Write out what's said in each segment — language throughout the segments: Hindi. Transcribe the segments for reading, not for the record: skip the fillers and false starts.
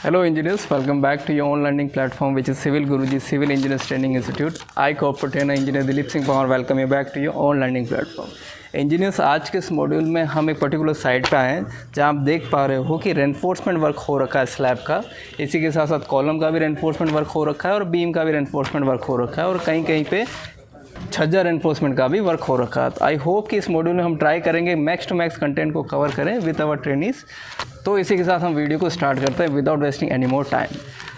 Hello engineers, welcome back to your own learning platform which is Civil Guruji Civil Engineers Training Institute. I corporate trainer engineer Dilip Singh Pawar welcome you back to your own learning platform. Engineers आज के इस मॉड्यूल में हम एक पर्टिकुलर साइट पे आए हैं जहाँ आप देख पा रहे हो कि रेनफोर्समेंट वर्क हो रखा है स्लैब का, इसी के साथ साथ कॉलम का भी रेनफोर्समेंट वर्क हो रखा है और बीम का भी रेनफोर्समेंट वर्क हो रखा है और कहीं कहीं पे छज्जा रेनफोर्समेंट का भी वर्क हो रखा है। तो आई होप कि इस मॉड्यूल में हम ट्राई करेंगे मैक्स टू मैक्स कंटेंट को कवर करें विद आवर ट्रेनीज। तो इसी के साथ हम वीडियो को स्टार्ट करते हैं without wasting any more time.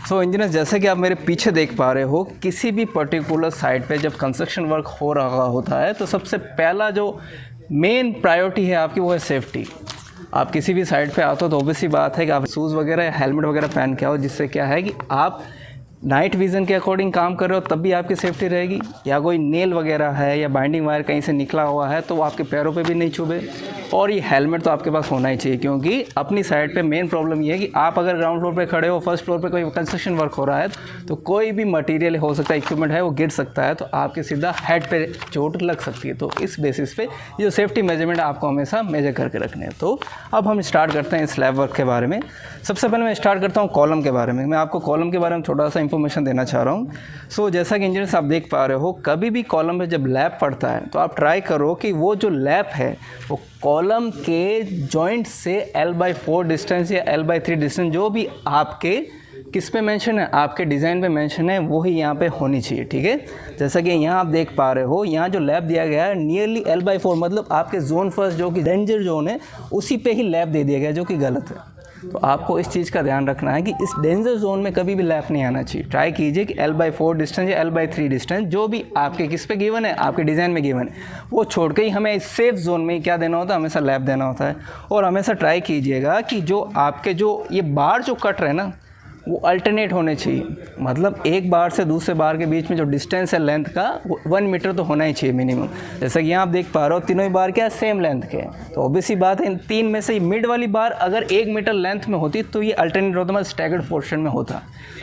So engineers, जैसे कि आप मेरे पीछे देख पा रहे हो, किसी भी पर्टिकुलर साइट पे जब कंस्ट्रक्शन वर्क हो रहा होता है तो सबसे पहला जो मेन प्रायोरिटी है आपकी वो है सेफ्टी। आप किसी भी साइट पे आते हो तो ऑब्वियसली बात है कि आप शूज़ वगैरह या हेलमेट वगैरह पहन के आओ, जिससे क्या है कि आप नाइट विज़न के अकॉर्डिंग काम कर रहे हो तब भी आपकी सेफ्टी रहेगी, या कोई नेल वगैरह है या बाइंडिंग वायर कहीं से निकला हुआ है तो वो आपके पैरों पे भी नहीं चुभे। और ये हेलमेट तो आपके पास होना ही चाहिए, क्योंकि अपनी साइड पे मेन प्रॉब्लम ये है कि आप अगर ग्राउंड फ्लोर पे खड़े हो, फर्स्ट फ्लोर पे कोई कंस्ट्रक्शन वर्क हो रहा है तो कोई भी मटेरियल हो सकता है, इक्विपमेंट है, वो गिर सकता है तो आपके सीधा हेड पे चोट लग सकती है। तो इस बेसिस पे ये जो सेफ्टी मेजरमेंट आपको हमेशा मेजर करके रखने हैं। तो अब हम स्टार्ट करते हैं स्लैब वर्क के बारे में। सबसे पहले मैं स्टार्ट करता हूँ कॉलम के बारे में। मैं आपको कॉलम के बारे में छोटा सा इन्फॉर्मेशन देना चाह रहा हूँ। सो जैसा कि इंजीनियर्स आप देख पा रहे हो, कभी भी कॉलम में जब लैप पड़ता है तो आप ट्राई करो कि वो जो लैप है वो कॉलम के जॉइंट से L/4 डिस्टेंस या L/3 डिस्टेंस जो भी आपके किस पे मेंशन है, आपके डिज़ाइन पे मेंशन है, वो ही यहाँ पे होनी चाहिए। ठीक है, जैसा कि यहाँ आप देख पा रहे हो, यहाँ जो लैब दिया गया है नियरली L/4, मतलब आपके जोन फर्स्ट जो कि डेंजर जोन है उसी पे ही लैब दे दिया गया है, जो कि गलत है। तो आपको इस चीज़ का ध्यान रखना है कि इस डेंजर जोन में कभी भी लैप नहीं आना चाहिए। ट्राई कीजिए कि L/4 डिस्टेंस या L/3 डिस्टेंस जो भी आपके किस पे गिवन है, आपके डिज़ाइन में गिवन है, वो छोड़ के ही हमें इस सेफ जोन में क्या देना होता है, हमेशा लैप देना होता है। और हमेशा ट्राई कीजिएगा कि जो आपके जो ये बार जो कट रहे हैं ना, वो अल्टरनेट होने चाहिए। मतलब एक बार से दूसरे बार के बीच में जो डिस्टेंस है लेंथ का, वो 1 मीटर तो होना ही चाहिए मिनिमम। जैसा कि यहाँ आप देख पा रहे हो, तीनों ही बार क्या सेम लेंथ के हैं। तो ऑब्वियसली बात है, इन तीन में से मिड वाली बार अगर 1 मीटर लेंथ में होती तो ये अल्टरनेट होता, मतलब स्टैगर्ड पोर्शन में होता।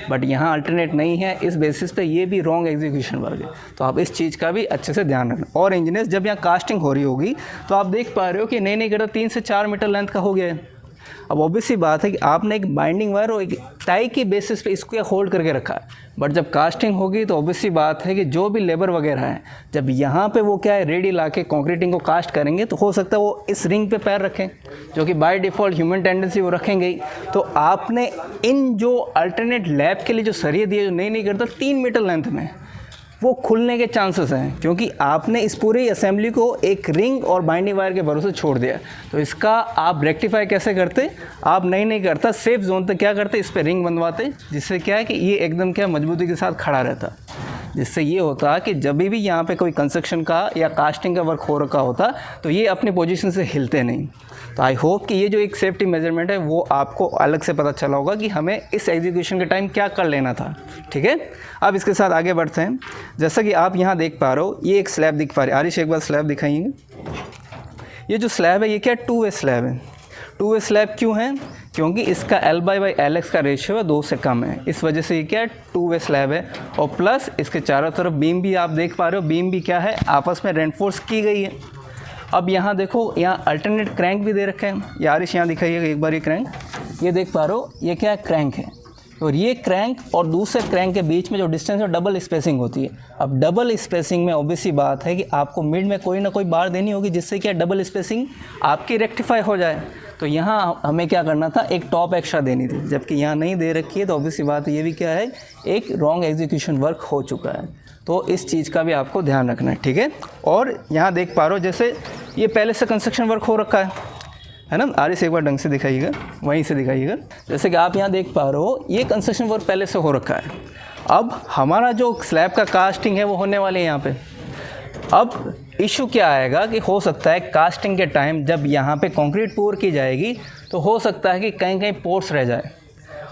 बट यहाँ अल्टरनेट नहीं है, इस बेसिस पे ये भी रॉन्ग एग्जीक्यूशन वर्क है। तो आप इस चीज़ का भी अच्छे से ध्यान रखना। और इंजीनियर्स, जब यहाँ कास्टिंग हो रही होगी तो आप देख पा रहे हो कि नहीं करता 3 से 4 मीटर लेंथ का हो गया है। अब ऑब्वियसली बात है कि आपने एक बाइंडिंग वायर और एक टाई की बेसिस पे इसको होल्ड करके रखा है। बट जब कास्टिंग होगी तो ऑब्वियसली बात है कि जो भी लेबर वगैरह है, जब यहाँ पे वो क्या है रेडी ला के कॉन्क्रीटिंग को कास्ट करेंगे तो हो सकता है वो इस रिंग पे पैर रखें, जो कि बाय डिफ़ॉल्ट ह्यूमन टेंडेंसी वो रखेंगे ही। तो आपने इन जो अल्टरनेट लैब के लिए जो सरिये दिए, जो नहीं करता 3 मीटर लेंथ में, वो खुलने के चांसेस हैं, क्योंकि आपने इस पूरी असेंबली को एक रिंग और बाइंडिंग वायर के भरोसे छोड़ दिया। तो इसका आप रेक्टिफाई कैसे करते, आप नहीं करता सेफ जोन तक क्या करते, इस पर रिंग बनवाते, जिससे क्या है कि ये एकदम क्या मजबूती के साथ खड़ा रहता। जिससे ये होता कि जब भी यहाँ पे कोई कंस्ट्रक्शन का या कास्टिंग का वर्क हो रखा होता तो ये अपनी पोजीशन से हिलते नहीं। तो आई होप कि ये जो एक सेफ्टी मेजरमेंट है वो आपको अलग से पता चला होगा कि हमें इस एग्जीक्यूशन के टाइम क्या कर लेना था। ठीक है, अब इसके साथ आगे बढ़ते हैं। जैसा कि आप यहाँ देख पा रहे हो, ये एक स्लैब दिख पा रही है। आरिश, एक बार स्लैब दिखाइए। ये जो स्लैब है ये क्या 2 वे स्लैब है। 2 वे स्लैब क्यों है? क्योंकि इसका L/LX का रेशियो है 2 से कम है, इस वजह से ये क्या है 2 वे स्लैब है। और प्लस इसके चारों तरफ बीम भी आप देख पा रहे हो, बीम भी क्या है आपस में रेनफोर्स की गई है। अब यहाँ देखो, यहाँ अल्टरनेट क्रैंक भी दे रखे हैं। यारिश यहाँ दिखाइएगा एक बार, ये क्रैंक ये देख पा रहे हो, ये क्या क्रैंक है। और ये क्रैंक और दूसरे क्रैंक के बीच में जो डिस्टेंस है डबल स्पेसिंग होती है। अब डबल स्पेसिंग में ऑब्वियसली बात है कि आपको मिड में कोई ना कोई बार देनी होगी, जिससे क्या डबल स्पेसिंग आपकी रेक्टिफाई हो जाए। तो यहाँ हमें क्या करना था, एक टॉप एक्स्ट्रा देनी थी, जबकि यहाँ नहीं दे रखी है। तो ऑब्वियसली बात ये भी क्या है, एक रॉन्ग एग्जीक्यूशन वर्क हो चुका है। तो इस चीज़ का भी आपको ध्यान रखना है। ठीक है, और यहाँ देख पा रहे हो जैसे ये पहले से कंस्ट्रक्शन वर्क हो रखा है ना। आरिश, एक बार ढंग से दिखाइएगा, वहीं से दिखाइएगा। जैसे कि आप यहाँ देख पा रहे हो, ये कंस्ट्रक्शन वर्क पहले से हो रखा है। अब हमारा जो स्लैब का कास्टिंग है वो होने वाले हैं यहाँ पे। अब इशू क्या आएगा कि हो सकता है कास्टिंग के टाइम जब यहाँ पे कंक्रीट पोर की जाएगी तो हो सकता है कि कहीं कहीं पोर्स रह जाए।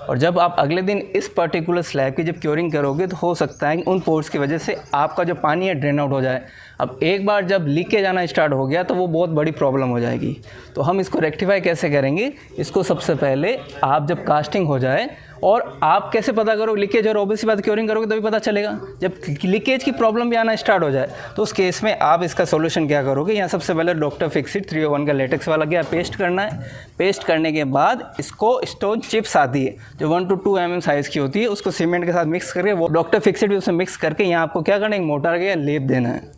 और जब आप अगले दिन इस पर्टिकुलर स्लैब की जब क्योरिंग करोगे तो हो सकता है कि उन पोर्स की वजह से आपका जो पानी है ड्रेन आउट हो जाए। अब एक बार जब लीकेज आना स्टार्ट हो गया तो वो बहुत बड़ी प्रॉब्लम हो जाएगी। तो हम इसको रेक्टिफाई कैसे करेंगे, इसको सबसे पहले आप जब कास्टिंग हो जाए और आप कैसे पता करोगे लीकेज, और ऑब्वियसली बात क्योरिंग करोगे तभी पता चलेगा। जब लीकेज की प्रॉब्लम भी आना स्टार्ट हो जाए तो उस केस में आप इसका सोल्यूशन क्या करोगे, यहाँ सबसे पहले डॉक्टर फिक्सिट 301 का लेटेक्स वाला गया पेस्ट करना है। पेस्ट करने के बाद इसको स्टोन चिप्स आती है जो 1 to 2 mm साइज़ की होती है, उसको सीमेंट के साथ मिक्स करके वो डॉक्टर फिक्सिट भी उसमें मिक्स करके यहाँ आपको क्या करना है, एक मोटार का लेप देना है।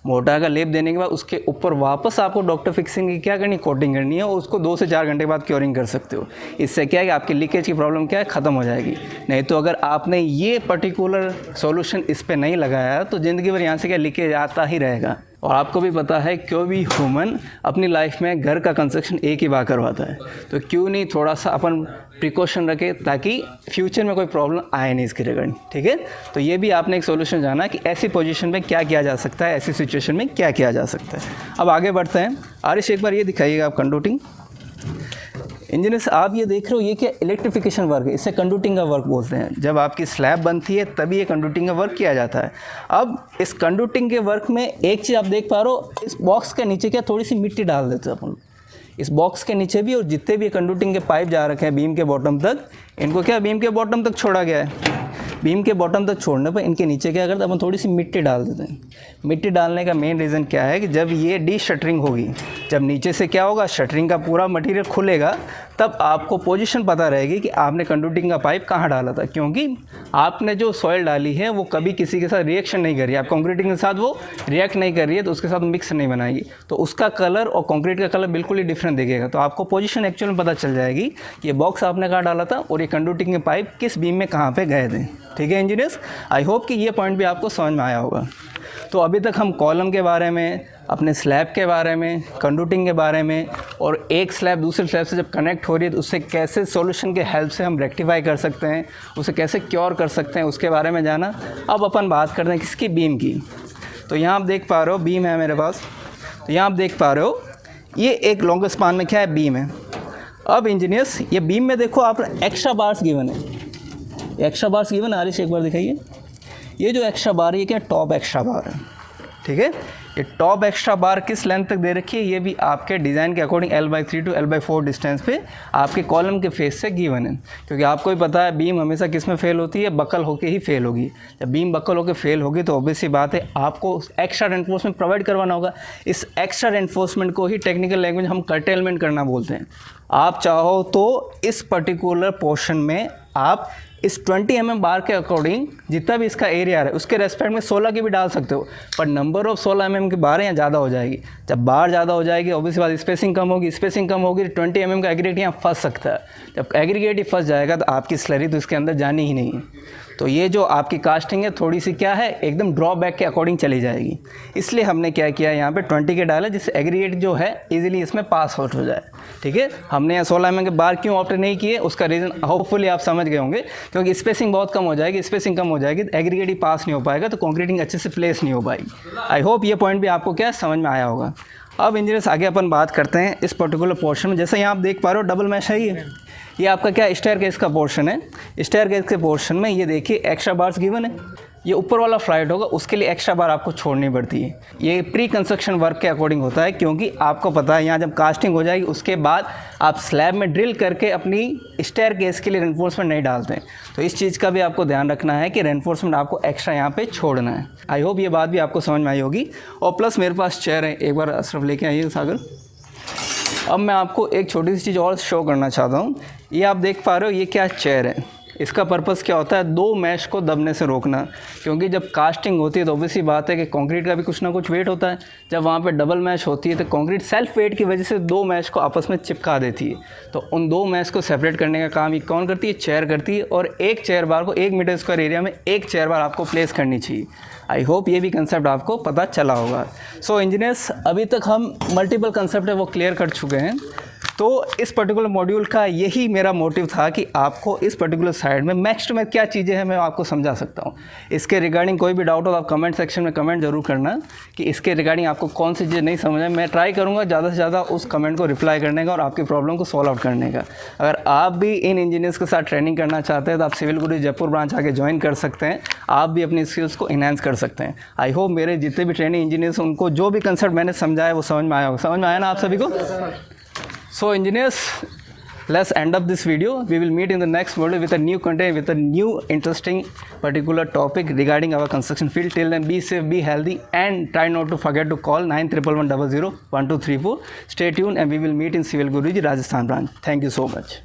मोटार का लेप देने के बाद उसके ऊपर वापस आपको डॉक्टर फिक्सिंग की क्या करनी, कोटिंग करनी है, और उसको 2 से 4 घंटे बाद क्योरिंग कर सकते हो। इससे क्या है कि आपकी लीकेज की प्रॉब्लम क्या है, ख़त्म हो जाएगी। नहीं तो अगर आपने ये पर्टिकुलर सॉल्यूशन इस पे नहीं लगाया तो ज़िंदगी भर यहाँ से क्या लीकेज आता ही रहेगा। और आपको भी पता है क्यों भी ह्यूमन अपनी लाइफ में घर का कंस्ट्रक्शन एक ही बार करवाता है, तो क्यों नहीं थोड़ा सा अपन प्रिकॉशन रखें ताकि फ्यूचर में कोई प्रॉब्लम आए नहीं इसके रिगार्डिंग, ठीक है। तो ये भी आपने एक सॉल्यूशन जाना कि ऐसी पोजीशन में क्या किया जा सकता है, ऐसी सिचुएशन में क्या किया जा सकता है। अब आगे बढ़ते हैं। आरिश एक बार ये दिखाइएगा आप कंडक्टिंग इंजीनियर्स, आप ये देख रहे हो ये क्या इलेक्ट्रिफिकेशन वर्क है, इसे कंडक्टिंग का वर्क बोलते हैं। जब आपकी स्लैब बनती है तभी ये कंडक्टिंग का वर्क किया जाता है। अब इस कंडक्टिंग के वर्क में एक चीज़ आप देख पा रहे हो, इस बॉक्स के नीचे क्या थोड़ी सी मिट्टी डाल देते हैं अपन इस बॉक्स के नीचे भी, और जितने भी कंडक्टिंग के पाइप जा रखे हैं बीम के बॉटम तक, इनको क्या बीम के बॉटम तक छोड़ा गया है। बीम के बॉटम तक छोड़ने पर इनके नीचे क्या करते हैं, अपन थोड़ी सी मिट्टी डाल देते हैं। मिट्टी डालने का मेन रीज़न क्या है कि जब ये डी शटरिंग होगी, जब नीचे से क्या होगा, शटरिंग का पूरा मटेरियल खुलेगा, तब आपको पोजीशन पता रहेगी कि आपने कंडक्टिंग का पाइप कहाँ डाला था, क्योंकि आपने जो सॉइल डाली है वो कभी किसी के साथ रिएक्शन नहीं कर रही है। आप कंक्रीटिंग के साथ वो रिएक्ट नहीं कर रही है, तो उसके साथ मिक्स नहीं बनाएगी, तो उसका कलर और कंक्रीट का कलर बिल्कुल ही डिफरेंट दिखेगा। तो आपको पोजीशन एक्चुअल में पता चल जाएगी ये बॉक्स आपने कहाँ डाला था और ये कंडक्टिंग के पाइप किस बीम में कहाँ पे गए थे, ठीक है इंजीनियर्स। आई होप कि ये पॉइंट भी आपको समझ में आया होगा। तो अभी तक हम कॉलम के बारे में, अपने स्लैब के बारे में, कंडक्टिंग के बारे में, और एक स्लैब दूसरे स्लैब से जब कनेक्ट हो रही है तो उससे कैसे सॉल्यूशन के हेल्प से हम रेक्टिफाई कर सकते हैं, उसे कैसे क्योर कर सकते हैं, उसके बारे में जाना। अब अपन बात करते हैं किसकी, बीम की। तो यहाँ आप देख पा रहे हो बीम है मेरे पास, तो यहाँ आप देख पा रहे हो ये एक लॉन्ग स्पान में क्या है, बीम है। अब इंजीनियर्स ये बीम में देखो आप एक्स्ट्रा बार्स गिवन है, एक्स्ट्रा बार्स गिवन है। आरिश एक बार दिखाइए, ये जो एक्स्ट्रा बार है ये क्या टॉप एक्स्ट्रा बार है, ठीक है। ये टॉप एक्स्ट्रा बार किस लेंथ तक दे रखी है, ये भी आपके डिज़ाइन के according L/3 to L/4 distance पे आपके कॉलम के फेस से गिवन है। क्योंकि आपको ही पता है बीम हमेशा किस में फेल होती है, बकल होके ही फेल होगी। जब बीम बकल होकर फेल होगी तो ऑब्वियस सी बात है आपको एक्स्ट्रा रेनफोर्समेंट प्रोवाइड करवाना होगा। इस एक्स्ट्रा रेनफोर्समेंट को ही टेक्निकल लैंग्वेज हम कर्टेलमेंट करना बोलते हैं। आप चाहो तो इस पर्टिकुलर पोर्शन में आप इस 20 mm बार के अकॉर्डिंग जितना भी इसका एरिया है उसके रेस्पेक्ट में 16 की भी डाल सकते हो, पर नंबर ऑफ 16 mm की बार यहाँ ज़्यादा हो जाएगी। जब बार ज़्यादा हो जाएगी ऑब्वियस बात स्पेसिंग कम होगी, स्पेसिंग कम होगी, 20 mm का एग्रीगेट यहाँ फंस सकता है। जब एग्रीगेट ही फंस जाएगा तो आपकी स्लरी तो इसके अंदर जानी ही नहीं है। तो ये जो आपकी कास्टिंग है थोड़ी सी क्या है, एकदम ड्रॉबैक के अकॉर्डिंग चली जाएगी। इसलिए हमने क्या किया यहाँ पे 20 के डाला जिससे एग्रीगेट जो है इजीली इसमें पास आउट हो जाए, ठीक है। हमने यहाँ 16 mm के बार क्यों ऑप्ट नहीं किए, उसका रीज़न होपफुली आप समझ गए होंगे, क्योंकि स्पेसिंग बहुत कम हो जाएगी। स्पेसिंग कम हो जाएगी तो एग्रीगेट ही पास नहीं हो पाएगा, तो कंक्रीटिंग अच्छे से प्लेस नहीं हो पाएगी। आई होप ये पॉइंट भी आपको क्या समझ में आया होगा। अब इंजीनियर्स आगे अपन बात करते हैं इस पर्टिकुलर पोर्शन में। जैसे यहाँ आप देख पा रहे हो डबल मैश है, ये आपका क्या स्टेयरकेस का पोर्शन है। स्टेयरकेस के पोर्शन में ये देखिए एक्स्ट्रा बार्स गिवन है। ये ऊपर वाला फ्लाइट होगा उसके लिए एक्स्ट्रा बार आपको छोड़नी पड़ती है। ये प्री कंस्ट्रक्शन वर्क के अकॉर्डिंग होता है, क्योंकि आपको पता है यहाँ जब कास्टिंग हो जाएगी उसके बाद आप स्लैब में ड्रिल करके अपनी स्टेयरकेस के लिए रेनफोर्समेंट नहीं डालते हैं। तो इस चीज़ का भी आपको ध्यान रखना है कि रेनफोर्समेंट आपको एक्स्ट्रा यहाँ पे छोड़ना है। आई होप ये बात भी आपको समझ में आई होगी। और प्लस मेरे पास चेयर है, एक बार अशरफ लेके आइए सागर। अब मैं आपको एक छोटी सी चीज़ और शो करना चाहता हूँ। ये आप देख पा रहे हो ये क्या चेयर है, इसका पर्पस क्या होता है, 2 मैश को दबने से रोकना। क्योंकि जब कास्टिंग होती है तो ऑब्वियसली बात है कि कंक्रीट का भी कुछ ना कुछ वेट होता है। जब वहाँ पे डबल मैश होती है तो कंक्रीट सेल्फ वेट की वजह से 2 मैश को आपस में चिपका देती है। तो उन 2 मैश को सेपरेट करने का काम ये कौन करती है, चेयर करती है। और एक चेयर बार को 1 मीटर स्क्वायर एरिया में एक चेयर बार आपको प्लेस करनी चाहिए। आई होप ये भी कंसेप्ट आपको पता चला होगा। सो इंजीनियर्स अभी तक हम मल्टीपल कंसेप्ट है वो क्लियर कर चुके हैं। तो इस पर्टिकुलर मॉड्यूल का यही मेरा मोटिव था कि आपको इस पर्टिकुलर साइड में मैक्स टू मैक्स क्या चीज़ें हैं मैं आपको समझा सकता हूँ। इसके रिगार्डिंग कोई भी डाउट हो तो आप कमेंट सेक्शन में कमेंट जरूर करना कि इसके रिगार्डिंग आपको कौन सी चीज़ें नहीं समझ में। मैं ट्राई करूँगा ज़्यादा से ज़्यादा उस कमेंट को रिप्लाई करने का और आपकी प्रॉब्लम को सॉल्व आउट करने का। अगर आप भी इन इंजीनियर्स के साथ ट्रेनिंग करना चाहते हैं तो आप सिविल गुरुजी जयपुर ब्रांच आके ज्वाइन कर सकते हैं। आप भी अपनी स्किल्स को इन्हांस कर सकते हैं। आई होप मेरे जितने भी ट्रेनिंग इंजीनियर्स उनको जो भी कंसेप्ट मैंने समझाया वो समझ में आया होगा। समझ में आया ना आप सभी को। सो engineers let's end up this video. We will meet in the next module with a new content, with a new interesting particular topic regarding our construction field. Till then, be safe, be healthy, and try not to forget to call 9111001234. Stay tuned, and we will meet in Civil Guruji Rajasthan branch. Thank you so much.